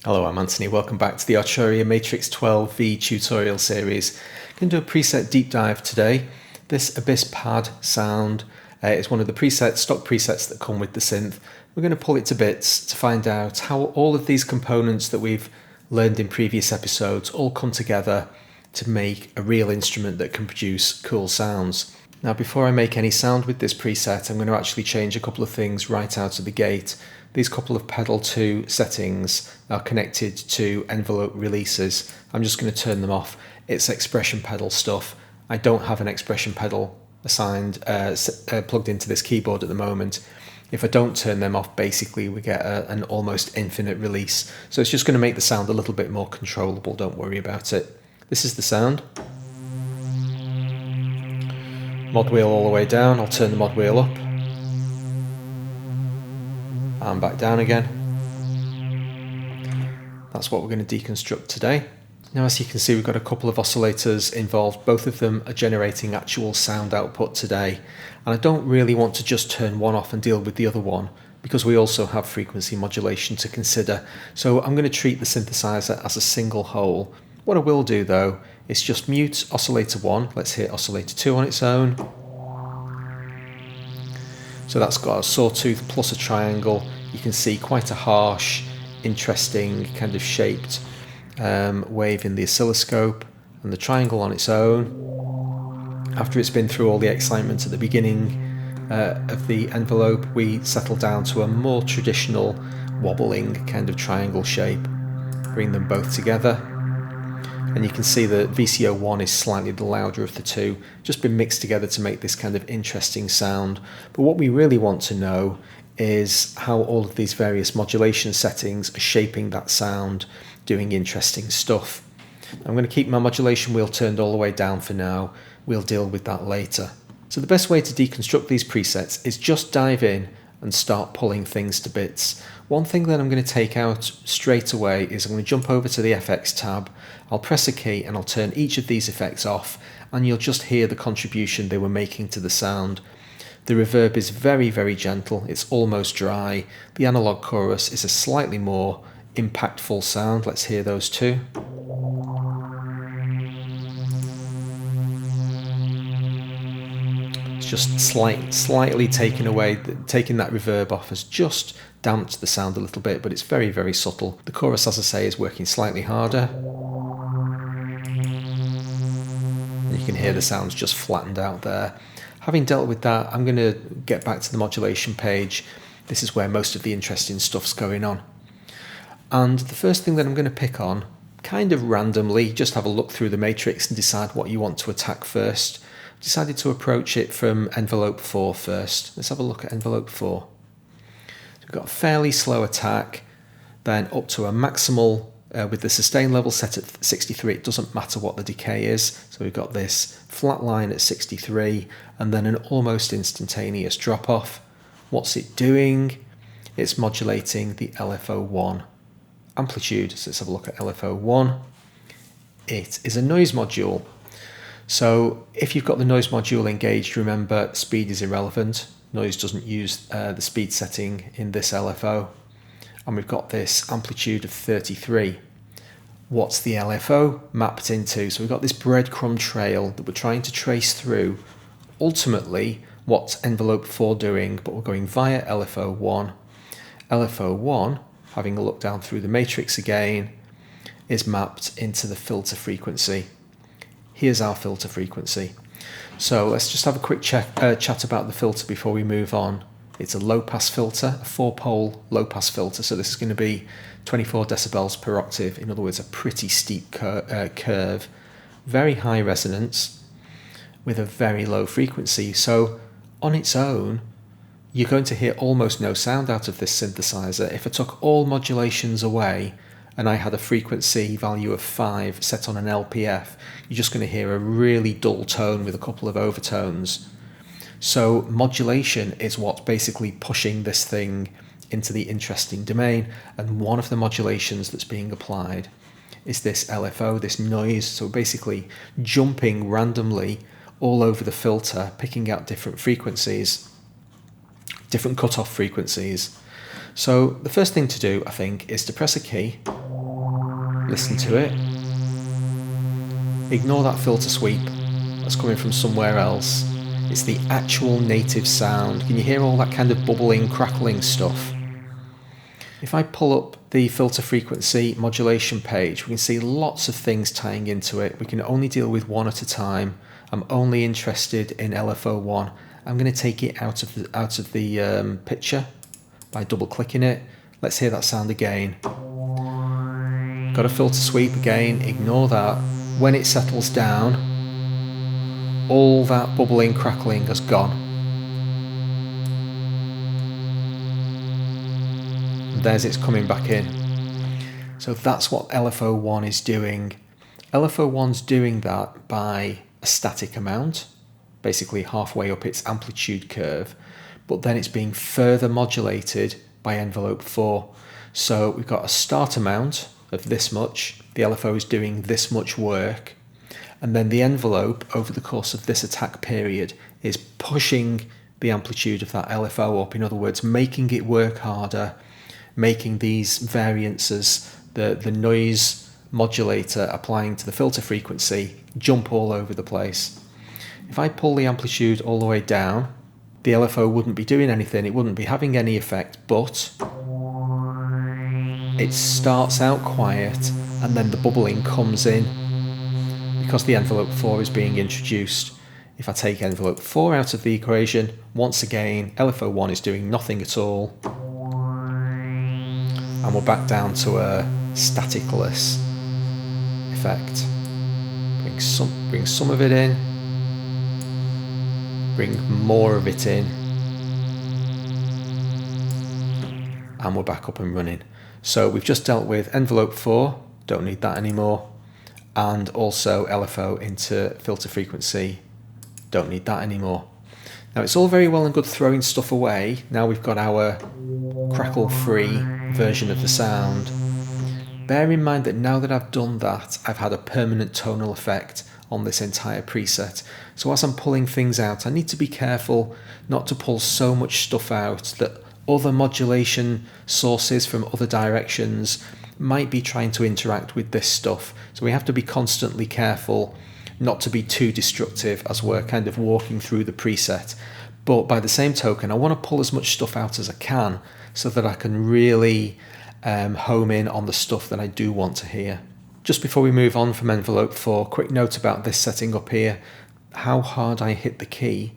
Hello, I'm Anthony. Welcome back to the Arturia Matrix-12-V tutorial series. I'm going to do a preset deep dive today. This Abyss pad sound is one of the stock presets that come with the synth. We're going to pull it to bits to find out how all of these components that we've learned in previous episodes all come together to make a real instrument that can produce cool sounds. Now, before I make any sound with this preset, I'm going to actually change a couple of things right out of the gate. These couple of pedal 2 settings are connected to envelope releases. I'm just going to turn them off. It's expression pedal stuff. I don't have an expression pedal assigned, plugged into this keyboard at the moment. If I don't turn them off, basically we get an almost infinite release. So it's just going to make the sound a little bit more controllable. Don't worry about it. This is the sound. Mod wheel all the way down. I'll turn the mod wheel up. And back down again. That's what we're going to deconstruct today. Now, as you can see, we've got a couple of oscillators involved. Both of them are generating actual sound output today. And I don't really want to just turn one off and deal with the other one, because we also have frequency modulation to consider. So I'm going to treat the synthesizer as a single whole. What I will do though is just mute oscillator 1. Let's hit oscillator 2 on its own. So that's got a sawtooth plus a triangle. You can see quite a harsh, interesting kind of shaped wave in the oscilloscope, and the triangle on its own. After it's been through all the excitement at the beginning of the envelope, we settle down to a more traditional wobbling kind of triangle shape. Bring them both together. And you can see that VCO1 is slightly the louder of the two, just been mixed together to make this kind of interesting sound. But what we really want to know is how all of these various modulation settings are shaping that sound, doing interesting stuff. I'm going to keep my modulation wheel turned all the way down for now. We'll deal with that later. So the best way to deconstruct these presets is just dive in and start pulling things to bits. One thing that I'm going to take out straight away is I'm going to jump over to the FX tab. I'll press a key and I'll turn each of these effects off, and you'll just hear the contribution they were making to the sound. The reverb is very, very gentle. It's almost dry. The analog chorus is a slightly more impactful sound. Let's hear those two. Just slightly taking that reverb off has just damped the sound a little bit, but it's very, very subtle. The chorus, as I say, is working slightly harder. You can hear the sounds just flattened out there. Having dealt with that, I'm going to get back to the modulation page. This is where most of the interesting stuff's going on. And the first thing that I'm going to pick on, kind of randomly, just have a look through the matrix and decide what you want to attack first. Decided to approach it from envelope 4 first. Let's have a look at envelope 4. So we've got a fairly slow attack, then up to a maximal with the sustain level set at 63. It doesn't matter what the decay is. So we've got this flat line at 63 and then an almost instantaneous drop off. What's it doing? It's modulating the LFO1 amplitude. So let's have a look at LFO1. It is a noise module. So if you've got the noise module engaged, remember speed is irrelevant. Noise doesn't use the speed setting in this LFO. And we've got this amplitude of 33. What's the LFO mapped into? So we've got this breadcrumb trail that we're trying to trace through. Ultimately, what's envelope 4 doing? But we're going via LFO1. LFO1, having a look down through the matrix again, is mapped into the filter frequency. Here's our filter frequency. So let's just have a quick chat about the filter before we move on. It's a low-pass filter, a 4-pole low-pass filter. So this is going to be 24 decibels per octave. In other words, a pretty steep curve. Very high resonance with a very low frequency. So on its own, you're going to hear almost no sound out of this synthesizer. If I took all modulations away, and I had a frequency value of 5 set on an LPF, you're just going to hear a really dull tone with a couple of overtones. So modulation is what's basically pushing this thing into the interesting domain, and one of the modulations that's being applied is this LFO, this noise. So basically jumping randomly all over the filter, picking out different frequencies, different cutoff frequencies. So the first thing to do, I think, is to press a key Listen to it. Ignore that filter sweep. That's coming from somewhere else. It's the actual native sound. Can you hear all that kind of bubbling, crackling stuff? If I pull up the filter frequency modulation page, we can see lots of things tying into it. We can only deal with one at a time. I'm only interested in LFO1. I'm going to take it out of the picture by double clicking it. Let's hear that sound again. Got a filter sweep again, ignore that. When it settles down, all that bubbling, crackling has gone. And there's it's coming back in. So that's what LFO1 is doing. LFO1's doing that by a static amount, basically halfway up its amplitude curve, but then it's being further modulated by envelope 4. So we've got a start amount of this much, the LFO is doing this much work, and then the envelope over the course of this attack period is pushing the amplitude of that LFO up, in other words making it work harder, making these variances, the noise modulator applying to the filter frequency, jump all over the place. If I pull the amplitude all the way down, the LFO wouldn't be doing anything, it wouldn't be having any effect, but it starts out quiet and then the bubbling comes in because the envelope 4 is being introduced. If I take envelope 4 out of the equation, once again LFO1 is doing nothing at all, and we're back down to a staticless effect. Bring some of it in, bring more of it in, and we're back up and running. So we've just dealt with envelope 4, don't need that anymore, and also LFO into filter frequency, don't need that anymore. Now it's all very well and good throwing stuff away. Now we've got our crackle-free version of the sound. Bear in mind that now that I've done that, I've had a permanent tonal effect on this entire preset. So as I'm pulling things out, I need to be careful not to pull so much stuff out that other modulation sources from other directions might be trying to interact with this stuff. So we have to be constantly careful not to be too destructive as we're kind of walking through the preset. But by the same token, I want to pull as much stuff out as I can so that I can really home in on the stuff that I do want to hear. Just before we move on from envelope 4, quick note about this setting up here. How hard I hit the key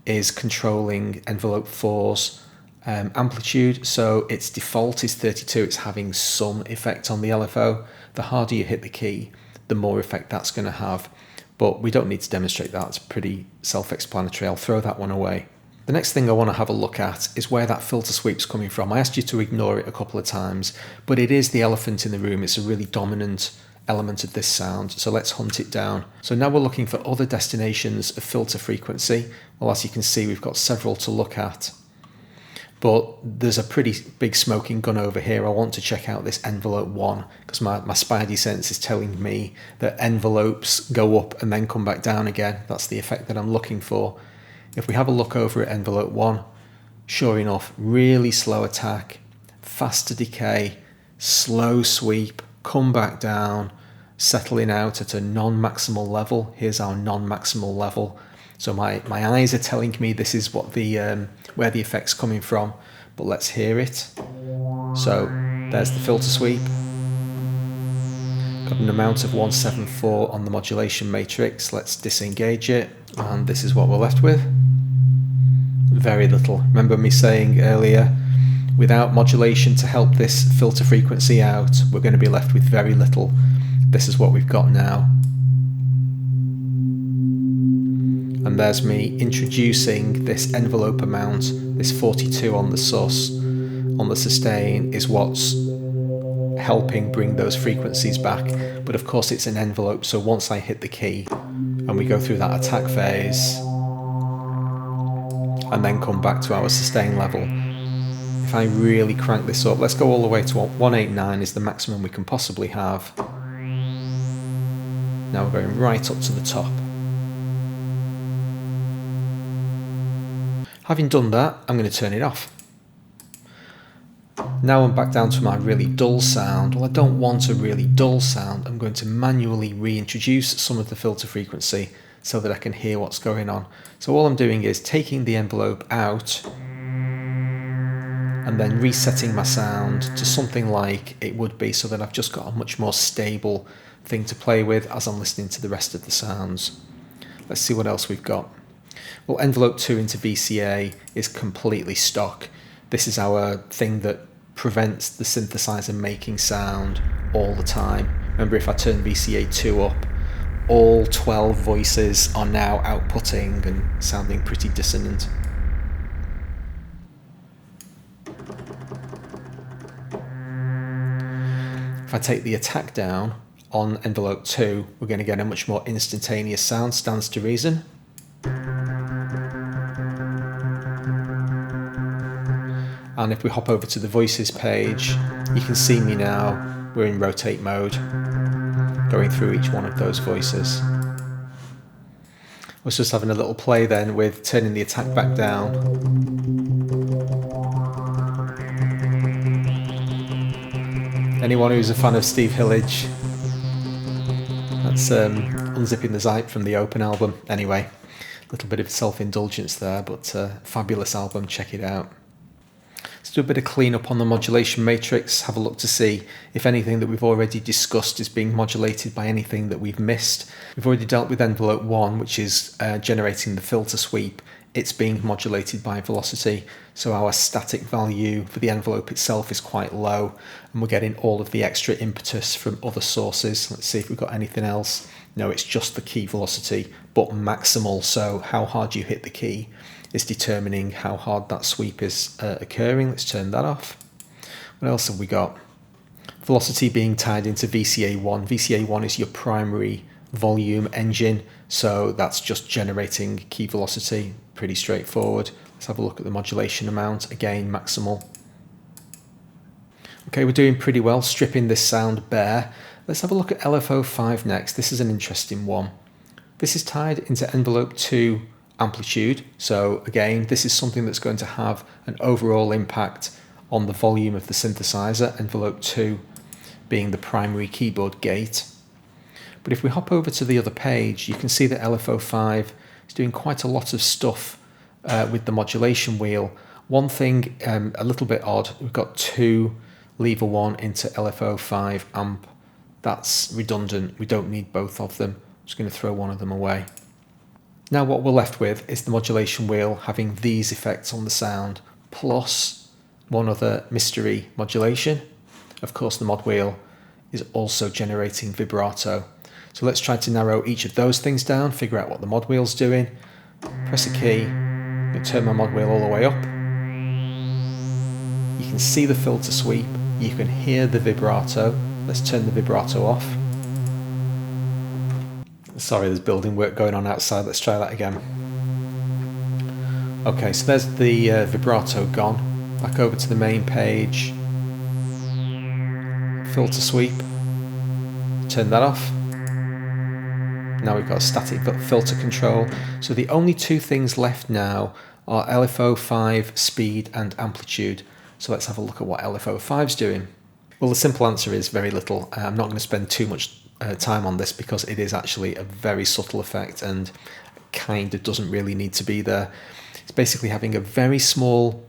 is controlling envelope 4's amplitude. So its default is 32, it's having some effect on the LFO. The harder you hit the key, the more effect that's going to have. But we don't need to demonstrate that, it's pretty self-explanatory. I'll throw that one away. The next thing I want to have a look at is where that filter sweep's coming from. I asked you to ignore it a couple of times, but it is the elephant in the room. It's a really dominant element of this sound, so let's hunt it down. So now we're looking for other destinations of filter frequency. Well, as you can see, we've got several to look at, but there's a pretty big smoking gun over here. I want to check out this envelope 1 because my spidey sense is telling me that envelopes go up and then come back down again. That's the effect that I'm looking for. If we have a look over at envelope 1, sure enough, really slow attack, faster decay, slow sweep, come back down, settling out at a non-maximal level. Here's our non-maximal level. So my eyes are telling me this is what where the effect's coming from, but let's hear it. So there's the filter sweep. Got an amount of 174 on the modulation matrix. Let's disengage it, and this is what we're left with. Very little. Remember me saying earlier, without modulation to help this filter frequency out, we're going to be left with very little. This is what we've got now. And there's me introducing this envelope amount, this 42 on the sus, on the sustain, is what's helping bring those frequencies back. But of course it's an envelope, so once I hit the key and we go through that attack phase and then come back to our sustain level, if I really crank this up, let's go all the way to 189 is the maximum we can possibly have. Now we're going right up to the top. Having done that, I'm going to turn it off. Now I'm back down to my really dull sound. Well, I don't want a really dull sound. I'm going to manually reintroduce some of the filter frequency so that I can hear what's going on. So all I'm doing is taking the envelope out and then resetting my sound to something like it would be, so that I've just got a much more stable thing to play with as I'm listening to the rest of the sounds. Let's see what else we've got. Well, envelope 2 into VCA is completely stock. This is our thing that prevents the synthesizer making sound all the time. Remember, if I turn VCA 2 up, all 12 voices are now outputting and sounding pretty dissonant. If I take the attack down on envelope 2, we're going to get a much more instantaneous sound, stands to reason. And if we hop over to the voices page, you can see me now, we're in rotate mode, going through each one of those voices. I was just having a little play then with turning the attack back down. Anyone who's a fan of Steve Hillage, that's Unzipping the Zipe from the Open album. Anyway, a little bit of self-indulgence there, but fabulous album, check it out. Let's do a bit of cleanup on the modulation matrix, have a look to see if anything that we've already discussed is being modulated by anything that we've missed. We've already dealt with envelope 1, which is generating the filter sweep. It's being modulated by velocity, so our static value for the envelope itself is quite low, and we're getting all of the extra impetus from other sources. Let's see if we've got anything else. No, it's just the key velocity, but maximal, so how hard you hit the key is determining how hard that sweep is occurring. Let's turn that off. What else have we got? Velocity being tied into VCA1. VCA1 is your primary volume engine, so that's just generating key velocity. Pretty straightforward. Let's have a look at the modulation amount. Again, maximal. Okay, we're doing pretty well stripping this sound bare. Let's have a look at LFO5 next. This is an interesting one. This is tied into envelope 2 amplitude. So again, this is something that's going to have an overall impact on the volume of the synthesizer, envelope 2 being the primary keyboard gate. But if we hop over to the other page, you can see that LFO5 is doing quite a lot of stuff with the modulation wheel. One thing a little bit odd, we've got 2 lever 1 into LFO5 amp. That's redundant, we don't need both of them. I'm just going to throw one of them away. Now what we're left with is the modulation wheel having these effects on the sound, plus one other mystery modulation. Of course, the mod wheel is also generating vibrato. So let's try to narrow each of those things down, figure out what the mod wheel's doing. Press a key, I'm going to turn my mod wheel all the way up. You can see the filter sweep, you can hear the vibrato. Let's turn the vibrato off. Sorry, there's building work going on outside, let's try that again. Okay, so there's the vibrato gone. Back over to the main page. Filter sweep. Turn that off. Now we've got a static filter control. So the only 2 things left now are LFO5 speed and amplitude. So let's have a look at what LFO5's doing. Well, the simple answer is very little. I'm not going to spend too much time on this because it is actually a very subtle effect and kind of doesn't really need to be there. It's basically having a very small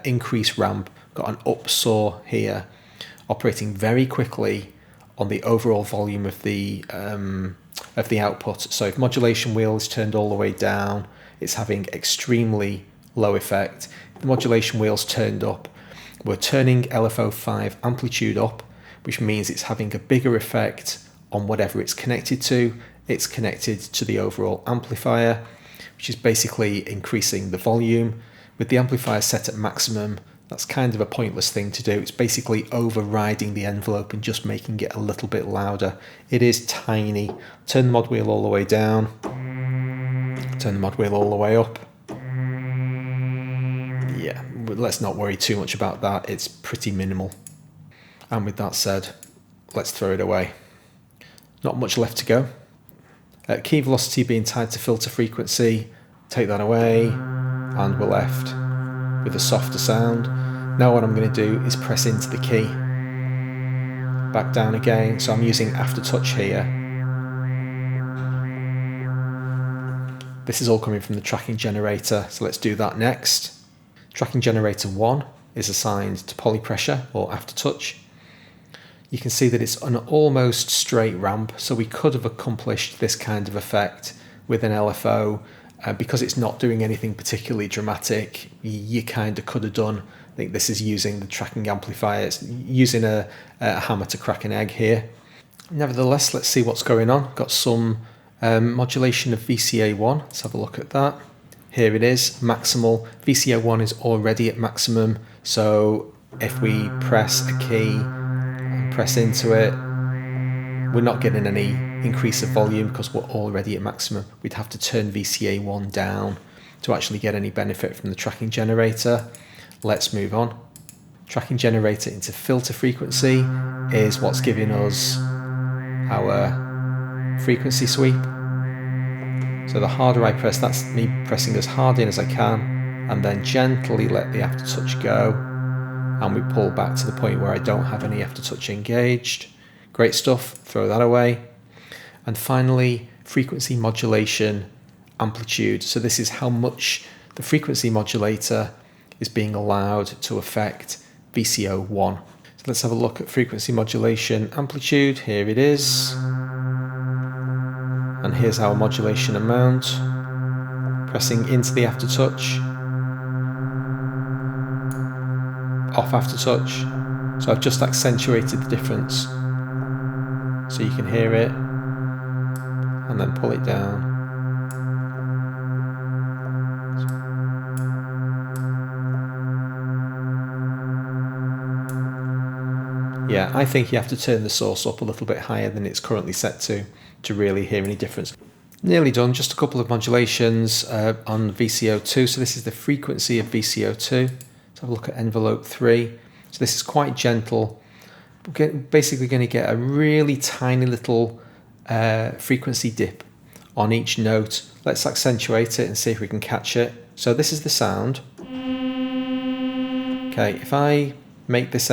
increase ramp, got an up saw here, operating very quickly on the overall volume of the output. So if modulation wheel is turned all the way down, it's having extremely low effect. If the modulation wheel's turned up, we're turning LFO5 amplitude up, which means it's having a bigger effect on whatever it's connected to. It's connected to the overall amplifier, which is basically increasing the volume. With the amplifier set at maximum, that's kind of a pointless thing to do. It's basically overriding the envelope and just making it a little bit louder. It is tiny. Turn the mod wheel all the way down. Turn the mod wheel all the way up. Yeah, let's not worry too much about that. It's pretty minimal. And with that said, let's throw it away. Not much left to go. Key velocity being tied to filter frequency, take that away, and we're left with a softer sound. Now what I'm going to do is press into the key, back down again, so I'm using Aftertouch here. This is all coming from the tracking generator, so let's do that next. Tracking generator 1 is assigned to polypressure or Aftertouch. You can see that it's an almost straight ramp, so we could have accomplished this kind of effect with an LFO. Because it's not doing anything particularly dramatic, you kind of could have done. I think this is using the tracking amplifier, it's using a hammer to crack an egg here. Nevertheless, let's see what's going on. Got some modulation of VCA1, let's have a look at that. Here it is, maximal. VCA1 is already at maximum, so if we press a key and press into it, we're not getting any increase of volume because we're already at maximum. We'd have to turn VCA1 down to actually get any benefit from the tracking generator. Let's move on. Tracking generator into filter frequency is what's giving us our frequency sweep. So the harder I press, that's me pressing as hard in as I can, and then gently let the Aftertouch go, and we pull back to the point where I don't have any Aftertouch engaged. Great stuff, throw that away. And finally, frequency modulation amplitude. So this is how much the frequency modulator is being allowed to affect VCO1. So let's have a look at frequency modulation amplitude. Here it is. And here's our modulation amount. Pressing into the Aftertouch. Off Aftertouch. So I've just accentuated the difference. So you can hear it, and then pull it down. Yeah, I think you have to turn the source up a little bit higher than it's currently set to really hear any difference. Nearly done, just a couple of modulations on VCO2. So this is the frequency of VCO2. Let's have a look at envelope 3. So this is quite gentle. We're basically going to get a really tiny little frequency dip on each note. Let's accentuate it and see if we can catch it. So this is the sound. Okay, if I make this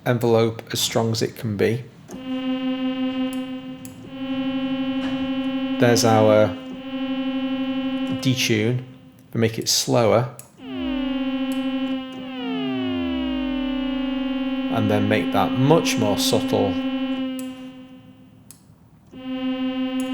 envelope as strong as it can be, there's our detune. If we make it slower, and then make that much more subtle,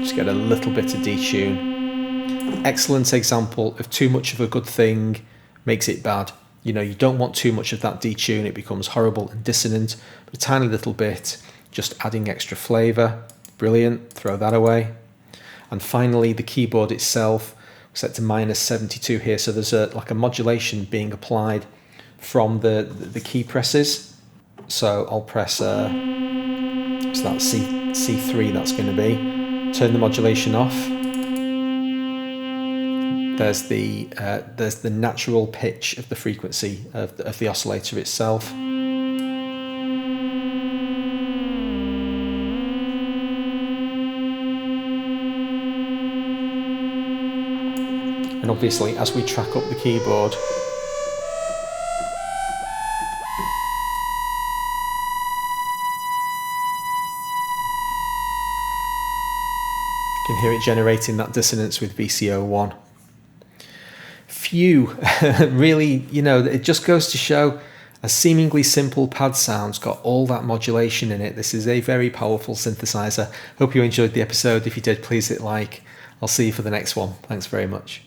just get a little bit of detune. Excellent example of too much of a good thing makes it bad. You know, you don't want too much of that detune, it becomes horrible and dissonant. But a tiny little bit, just adding extra flavour. Brilliant, throw that away. And finally, the keyboard itself, set to -72 here, so there's like a modulation being applied from the key presses. So I'll press, so that's C3 that's going to be. Turn the modulation off. There's the natural pitch of the frequency of the oscillator itself. And obviously, as we track up the keyboard, you can hear it generating that dissonance with VCO1. Phew, really, you know, it just goes to show a seemingly simple pad sound's got all that modulation in it. This is a very powerful synthesizer. Hope you enjoyed the episode. If you did, please hit like. I'll see you for the next one. Thanks very much.